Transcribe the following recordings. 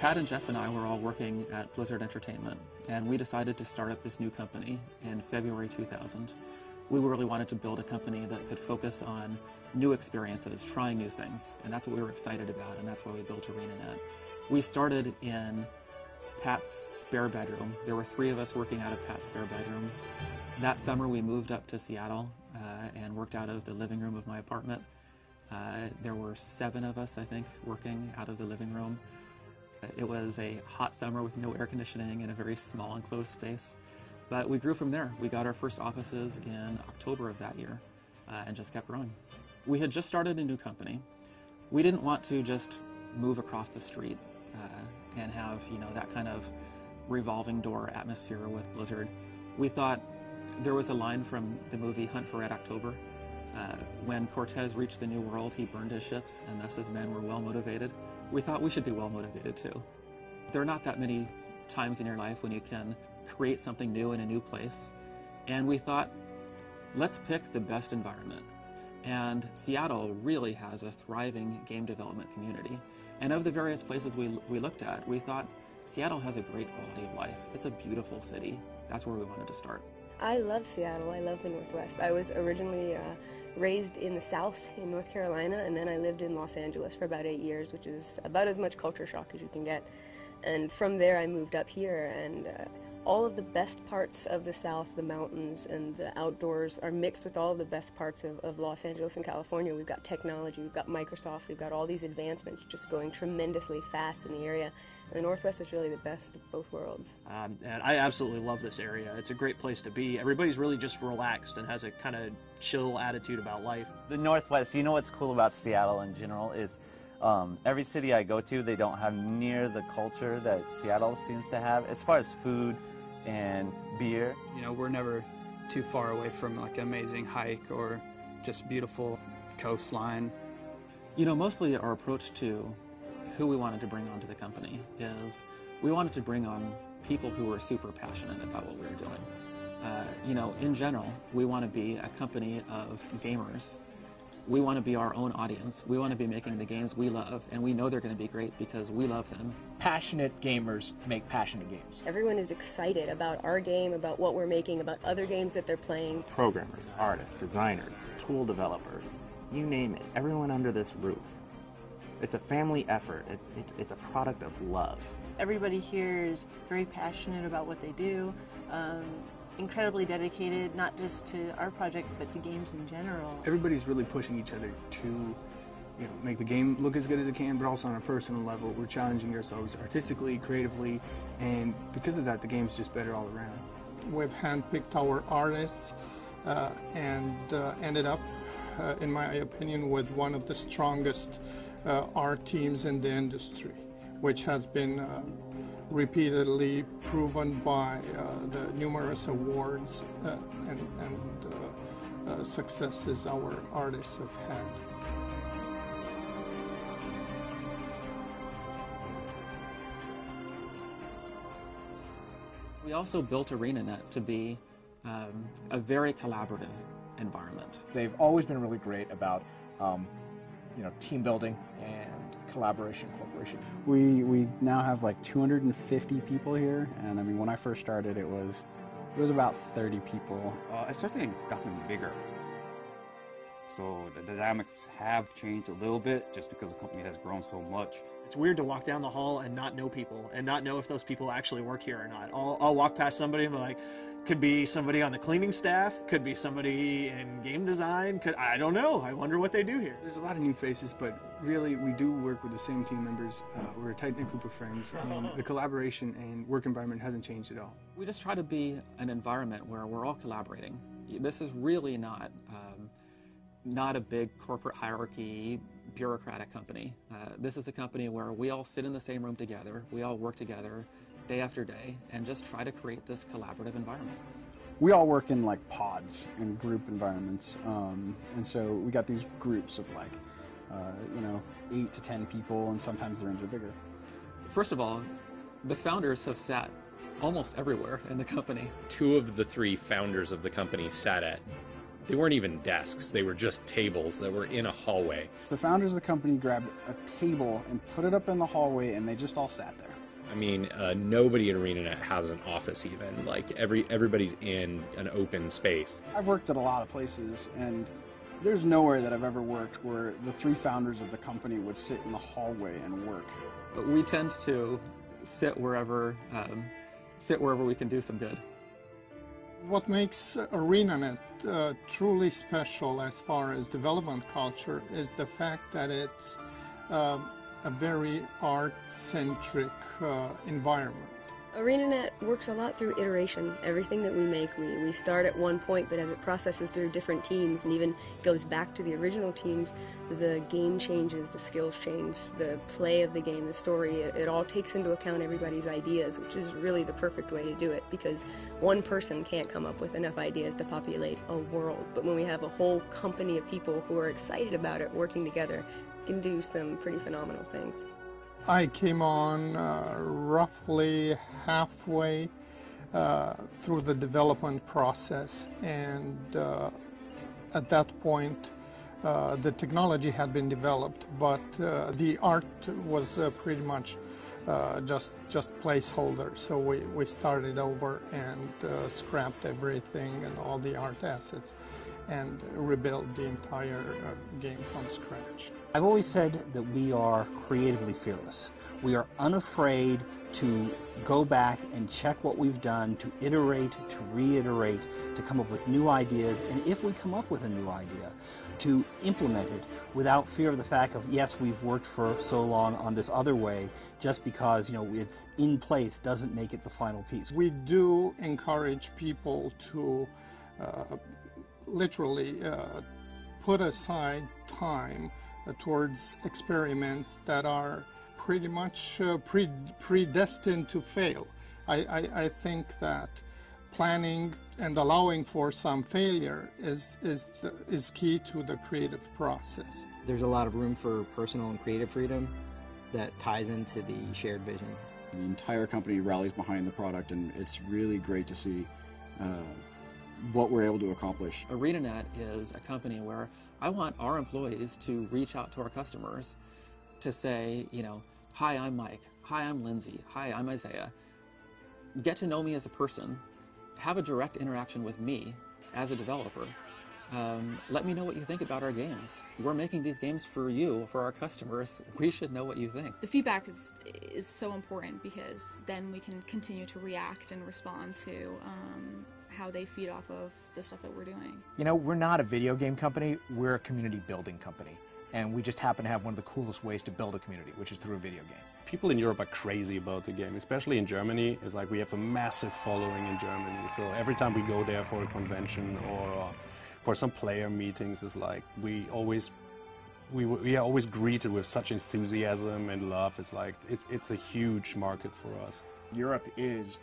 Pat and Jeff and I were all working at Blizzard Entertainment, and we decided to start up this new company in February 2000. We really wanted to build a company that could focus on new experiences, trying new things, and that's what we were excited about, and that's why we built ArenaNet. We started in Pat's spare bedroom. There were 3 of us working out of Pat's spare bedroom. That summer we moved up to Seattle and worked out of the living room of my apartment. There were 7 of us, I think, working out of the living room. It was a hot summer with no air conditioning in a very small enclosed space. But we grew from there. We got our first offices in October of that year and just kept growing. We had just started a new company. We didn't want to just move across the street and have, that kind of revolving door atmosphere with Blizzard. We thought there was a line from the movie Hunt for Red October. When Cortez reached the New World, he burned his ships, and thus his men were well motivated. We thought we should be well motivated too. There are not that many times in your life when you can create something new in a new place. And we thought, let's pick the best environment. And Seattle really has a thriving game development community. And of the various places we looked at, we thought Seattle has a great quality of life. It's a beautiful city. That's where we wanted to start. I love Seattle. I love the Northwest. I was originally raised in the South in North Carolina, and then I lived in Los Angeles for about 8 years, which is about as much culture shock as you can get. And from there I moved up here, and all of the best parts of the South, the mountains and the outdoors, are mixed with all of the best parts of Los Angeles and California. We've got technology, we've got Microsoft, we've got all these advancements just going tremendously fast in the area. And the Northwest is really the best of both worlds. And I absolutely love this area. It's a great place to be. Everybody's really just relaxed and has a kind of chill attitude about life. The Northwest, what's cool about Seattle in general is every city I go to, they don't have near the culture that Seattle seems to have as far as food and beer. We're never too far away from like an amazing hike or just beautiful coastline. Mostly our approach to who we wanted to bring onto the company is we wanted to bring on people who were super passionate about what we were doing. In general, we want to be a company of gamers. We want to be our own audience. We want to be making the games we love, and we know they're going to be great because we love them. Passionate gamers make passionate games. Everyone is excited about our game, about what we're making, about other games that they're playing. Programmers, artists, designers, tool developers, you name it, everyone under this roof. It's a family effort. It's a product of love. Everybody here is very passionate about what they do. Incredibly dedicated, not just to our project, but to games in general. Everybody's really pushing each other to, make the game look as good as it can, but also on a personal level. We're challenging ourselves artistically, creatively, and because of that, the game's just better all around. We've handpicked our artists and ended up, in my opinion, with one of the strongest art teams in the industry, which has been repeatedly proven by the numerous awards and successes our artists have had. We also built ArenaNet to be a very collaborative environment. They've always been really great about team building and collaboration, cooperation. We now have like 250 people here, and I mean, when I first started, it was about 30 people. I certainly gotten bigger. So the dynamics have changed a little bit just because the company has grown so much. It's weird to walk down the hall and not know people and not know if those people actually work here or not. I'll walk past somebody and be like, could be somebody on the cleaning staff, could be somebody in game design, I don't know. I wonder what they do here. There's a lot of new faces, but really we do work with the same team members. We're a tight-knit group of friends, and the collaboration and work environment hasn't changed at all. We just try to be an environment where we're all collaborating. This is really not a big corporate hierarchy, bureaucratic company. This is a company where we all sit in the same room together, we all work together day after day, and just try to create this collaborative environment. We all work in like pods and group environments, and so we got these groups of like, 8 to 10 people, and sometimes the rooms are bigger. First of all, the founders have sat almost everywhere in the company. 2 of the 3 founders of the company sat at, they weren't even desks, they were just tables that were in a hallway. The founders of the company grabbed a table and put it up in the hallway, and they just all sat there. I mean, nobody at ArenaNet has an office even. Like everybody's in an open space. I've worked at a lot of places, and there's nowhere that I've ever worked where the three founders of the company would sit in the hallway and work. But we tend to sit wherever we can do some good. What makes ArenaNet truly special as far as development culture is the fact that it's a very art-centric environment. ArenaNet works a lot through iteration. Everything that we make, we start at one point, but as it processes through different teams and even goes back to the original teams, the game changes, the skills change, the play of the game, the story, it all takes into account everybody's ideas, which is really the perfect way to do it, because one person can't come up with enough ideas to populate a world. But when we have a whole company of people who are excited about it working together, we can do some pretty phenomenal things. I came on roughly halfway through the development process, and at that point the technology had been developed, but the art was pretty much just placeholder. So we started over and scrapped everything and all the art assets and rebuilt the entire game from scratch. I've always said that we are creatively fearless. We are unafraid to go back and check what we've done, to iterate, to reiterate, to come up with new ideas, and if we come up with a new idea, to implement it without fear of the fact of, yes, we've worked for so long on this other way, just because, you know, it's in place doesn't make it the final piece. We do encourage people to literally put aside time towards experiments that are pretty much predestined to fail. I think that planning and allowing for some failure is key to the creative process. There's a lot of room for personal and creative freedom that ties into the shared vision. The entire company rallies behind the product, and it's really great to see what we're able to accomplish. ArenaNet is a company where I want our employees to reach out to our customers to say, you know, hi, I'm Mike. Hi, I'm Lindsay. Hi, I'm Isaiah. Get to know me as a person. Have a direct interaction with me as a developer. Let me know what you think about our games. We're making these games for you, for our customers. We should know what you think. The feedback is so important, because then we can continue to react and respond to how they feed off of the stuff that we're doing. You know, we're not a video game company, we're a community building company. And we just happen to have one of the coolest ways to build a community, which is through a video game. People in Europe are crazy about the game, especially in Germany. It's like we have a massive following in Germany. So every time we go there for a convention or for some player meetings, it's like we are always greeted with such enthusiasm and love. It's like it's a huge market for us. Europe is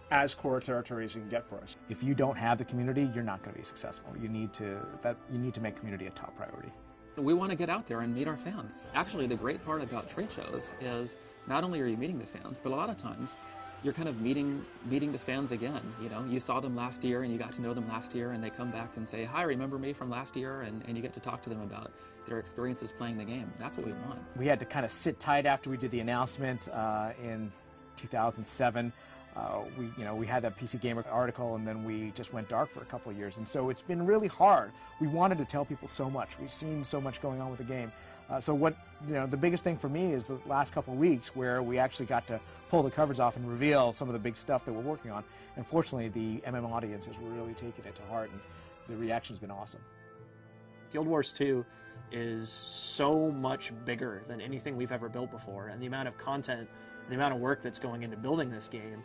as core territory as you can get for us. If you don't have the community, you're not going to be successful. You need to make community a top priority. We want to get out there and meet our fans. Actually, the great part about trade shows is not only are you meeting the fans, but a lot of times you're kind of meeting the fans again. You know, you saw them last year and you got to know them last year, and they come back and say, hi, remember me from last year? And you get to talk to them about their experiences playing the game. That's what we want. We had to kind of sit tight after we did the announcement in 2007. We had that PC Gamer article, and then we just went dark for a couple of years. And so it's been really hard. We wanted to tell people so much. We've seen so much going on with the game. The biggest thing for me is the last couple of weeks where we actually got to pull the covers off and reveal some of the big stuff that we're working on. And fortunately, the MM audience has really taken it to heart, and the reaction's been awesome. Guild Wars 2 is so much bigger than anything we've ever built before, and the amount of content, the amount of work that's going into building this game,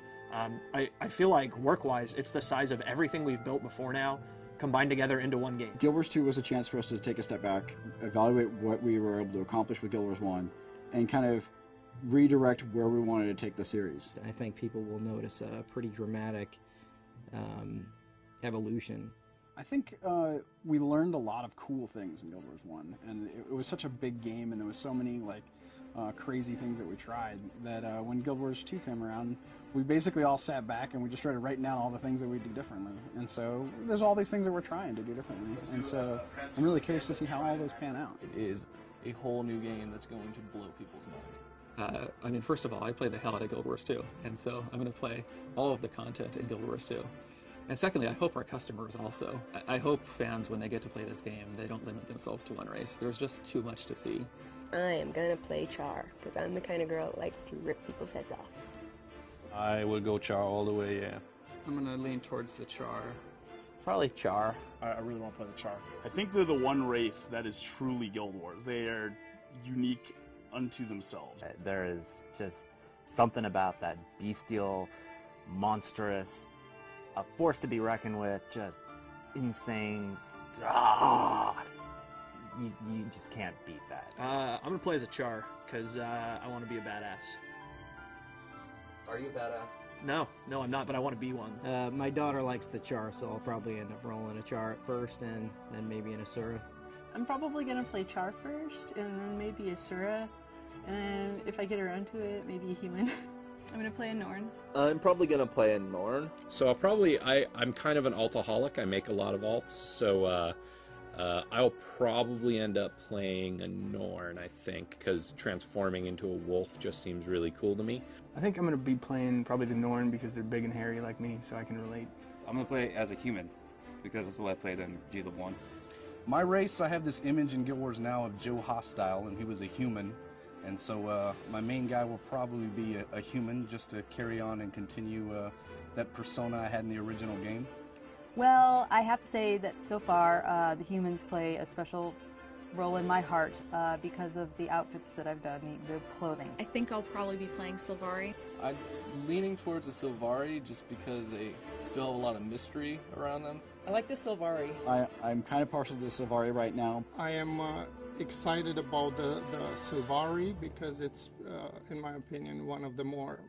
I feel like work-wise, it's the size of everything we've built before now, combined together into one game. Guild Wars 2 was a chance for us to take a step back, evaluate what we were able to accomplish with Guild Wars 1, and kind of redirect where we wanted to take the series. I think people will notice a pretty dramatic evolution. I think we learned a lot of cool things in Guild Wars 1, and it was such a big game, and there was so many crazy things that we tried that when Guild Wars 2 came around, we basically all sat back and we just started writing down all the things that we did differently. And so there's all these things that we're trying to do differently. And so I'm really curious to see how all those pan out. It is a whole new game that's going to blow people's mind. I mean, first of all, I play the hell out of Guild Wars 2, and so I'm going to play all of the content in Guild Wars 2. And secondly, I hope our customers also. I hope fans, when they get to play this game, they don't limit themselves to one race. There's just too much to see. I am going to play Char, because I'm the kind of girl that likes to rip people's heads off. I will go Char all the way, yeah. I'm gonna lean towards the Char. Probably Char. I really want to play the Char. I think they're the one race that is truly Guild Wars. They are unique unto themselves. There is just something about that bestial, monstrous, a force to be reckoned with, just insane. You just can't beat that. I'm gonna play as a Char because I want to be a badass. Are you a badass? No, I'm not, but I want to be one. My daughter likes the Char, so I'll probably end up rolling a Char at first, and then maybe an Asura. I'm probably gonna play Char first, and then maybe Asura, and if I get around to it, maybe a human. I'm gonna play a Norn. I'm probably gonna play a Norn. So I'm kind of an altaholic. I make a lot of alts, so I'll probably end up playing a Norn, I think, because transforming into a wolf just seems really cool to me. I think I'm going to be playing probably the Norn because they're big and hairy like me, so I can relate. I'm going to play as a human because that's what I played in G-Lib 1. My race, I have this image in Guild Wars now of Joe Hostile, and he was a human. And so my main guy will probably be a human just to carry on and continue that persona I had in the original game. Well, I have to say that so far the humans play a special role in my heart because of the outfits that I've done, the clothing. I think I'll probably be playing Sylvari. I'm leaning towards the Sylvari just because they still have a lot of mystery around them. I like the Sylvari. I'm kind of partial to the Sylvari right now. I am excited about the Sylvari because it's, in my opinion, one of the more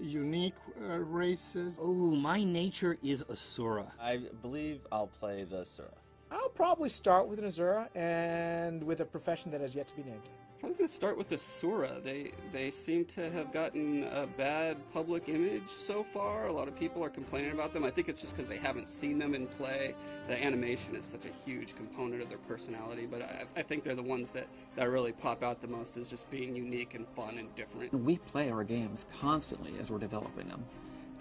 unique races. Oh, my nature is Asura. I believe I'll play the Asura. I'll probably start with an Asura and with a profession that has yet to be named. Probably going to start with Asura. They seem to have gotten a bad public image so far. A lot of people are complaining about them. I think it's just because they haven't seen them in play. The animation is such a huge component of their personality, but I think they're the ones that really pop out the most as just being unique and fun and different. We play our games constantly as we're developing them.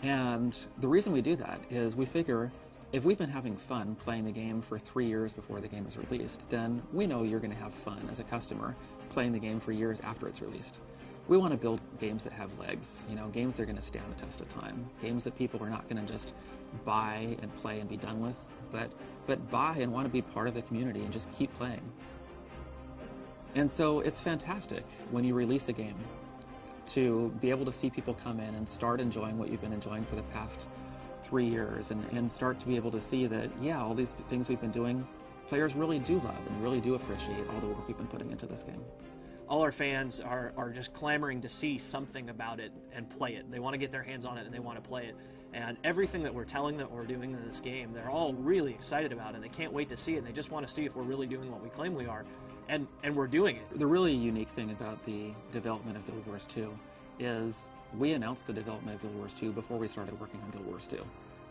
And the reason we do that is we figure if we've been having fun playing the game for 3 years before the game is released, then we know you're going to have fun as a customer playing the game for years after it's released. We want to build games that have legs, games that are going to stand the test of time, games that people are not going to just buy and play and be done with, but buy and want to be part of the community and just keep playing. And so it's fantastic when you release a game to be able to see people come in and start enjoying what you've been enjoying for the past 3 years and start to be able to see that, yeah, all these things we've been doing, players really do love and really do appreciate all the work we've been putting into this game. All our fans are just clamoring to see something about it and play it. They want to get their hands on it and they want to play it. And everything that we're telling them we're doing in this game, they're all really excited about it. They can't wait to see it. And they just want to see if we're really doing what we claim we are. And we're doing it. The really unique thing about the development of Guild Wars 2 is we announced the development of Guild Wars 2 before we started working on Guild Wars 2.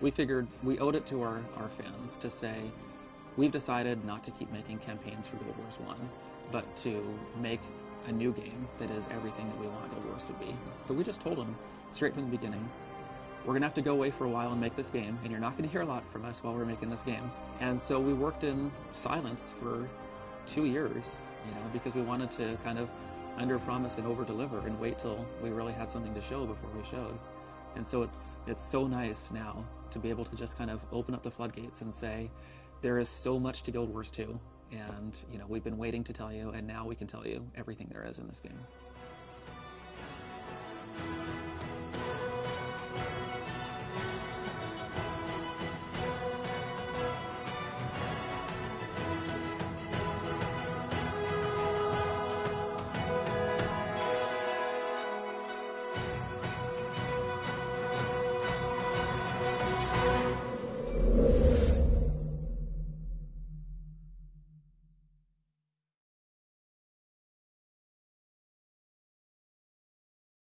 We figured we owed it to our fans to say, we've decided not to keep making campaigns for Guild Wars 1, but to make a new game that is everything that we want Guild Wars to be. So we just told them straight from the beginning, we're going to have to go away for a while and make this game, and you're not going to hear a lot from us while we're making this game. And so we worked in silence for 2 years, because we wanted to kind of under-promise and over-deliver and wait till we really had something to show before we showed. And so it's so nice now to be able to just kind of open up the floodgates and say, there is so much to Guild Wars 2, and we've been waiting to tell you, and now we can tell you everything there is in this game.